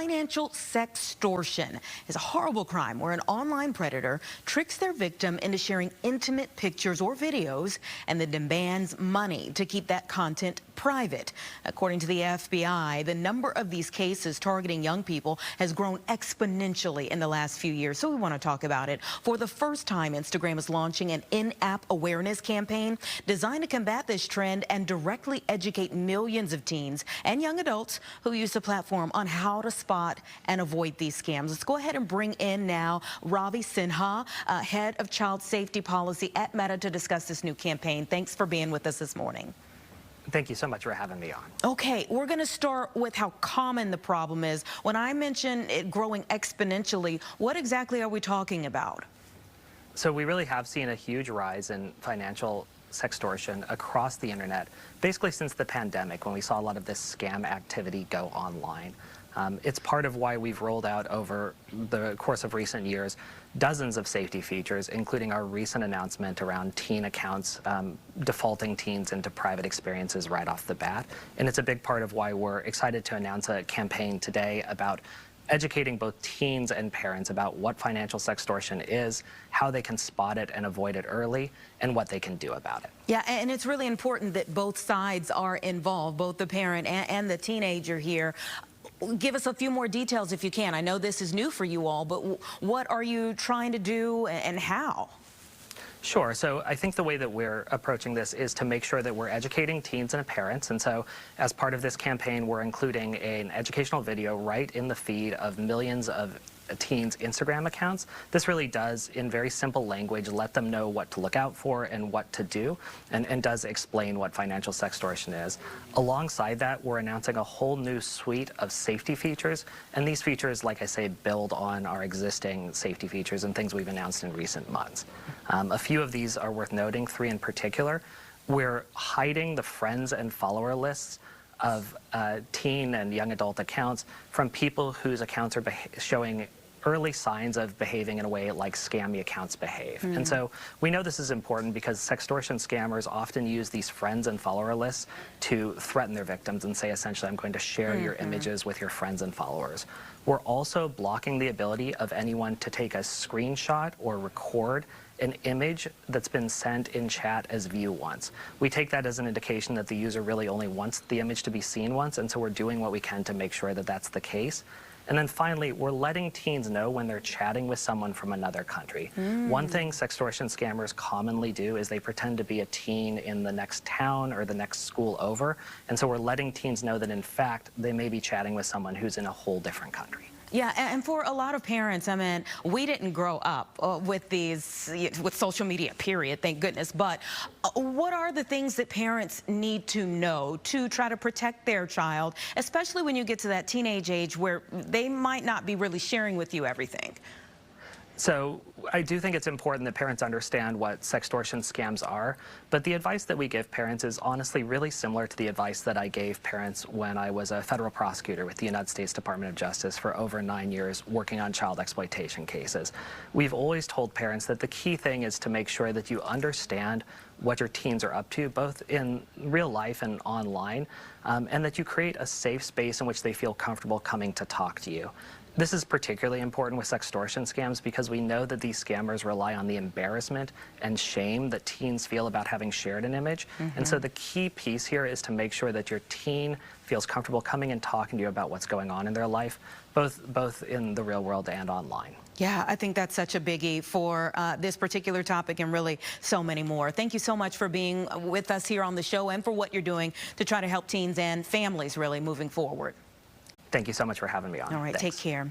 Financial sextortion is a horrible crime where an online predator tricks their victim into sharing intimate pictures or videos and then demands money to keep that content private. According to the FBI, the number of these cases targeting young people has grown exponentially in the last few years, so we want to talk about it. For the first time, Instagram is launching an in-app awareness campaign designed to combat this trend and directly educate millions of teens and young adults who use the platform on how to spot and avoid these scams. Let's go ahead and bring in now Ravi Sinha, head of child safety policy at Meta, to discuss this new campaign. Thanks for being with us this morning. Thank you so much for having me on. Okay, we're going to start with how common the problem is. When I mention it growing exponentially, what exactly are we talking about? So we really have seen a huge rise in financial sextortion across the internet, basically since the pandemic, when we saw a lot of this scam activity go online. It's part of why we've rolled out over the course of recent years dozens of safety features, including our recent announcement around teen accounts defaulting teens into private experiences right off the bat. And it's a big part of why we're excited to announce a campaign today about educating both teens and parents about what financial sextortion is, how they can spot it and avoid it early, and what they can do about it. Yeah, and it's really important that both sides are involved, both the parent and the teenager here. Give us a few more details if you can. I know this is new for you all, but what are you trying to do and how? Sure. So I think the way that we're approaching this is to make sure that we're educating teens and parents. And so as part of this campaign, we're including an educational video right in the feed of millions of teens' Instagram accounts. This really does, in very simple language, let them know what to look out for and what to do, and does explain what financial sextortion is. Alongside that, we're announcing a whole new suite of safety features, and these features, like I say, build on our existing safety features and things we've announced in recent months. A few of these are worth noting, 3 in particular. We're hiding the friends and follower lists of teen and young adult accounts from people whose accounts are showing early signs of behaving in a way like scammy accounts behave. And so we know this is important because sextortion scammers often use these friends and follower lists to threaten their victims and say, essentially, I'm going to share your images with your friends and followers. We're also blocking the ability of anyone to take a screenshot or record an image that's been sent in chat as view once. We take that as an indication that the user really only wants the image to be seen once, and so we're doing what we can to make sure that that's the case. And then finally, we're letting teens know when they're chatting with someone from another country. One thing sextortion scammers commonly do is they pretend to be a teen in the next town or the next school over, and so we're letting teens know that in fact they may be chatting with someone who's in a whole different country. Yeah, and for a lot of parents, I mean, we didn't grow up with social media, period, thank goodness. But what are the things that parents need to know to try to protect their child, especially when you get to that teenage age where they might not be really sharing with you everything? So I do think it's important that parents understand what sextortion scams are, but the advice that we give parents is honestly really similar to the advice that I gave parents when I was a federal prosecutor with the United States Department of Justice for over 9 years working on child exploitation cases. We've always told parents that the key thing is to make sure that you understand what your teens are up to, both in real life and online, and that you create a safe space in which they feel comfortable coming to talk to you. This is particularly important with sextortion scams because we know that these scammers rely on the embarrassment and shame that teens feel about having shared an image. And so the key piece here is to make sure that your teen feels comfortable coming and talking to you about what's going on in their life, both in the real world and online. Yeah, I think that's such a biggie for this particular topic and really so many more. Thank you so much for being with us here on the show and for what you're doing to try to help teens and families really moving forward. Thank you so much for having me on. All right, Thanks. take care.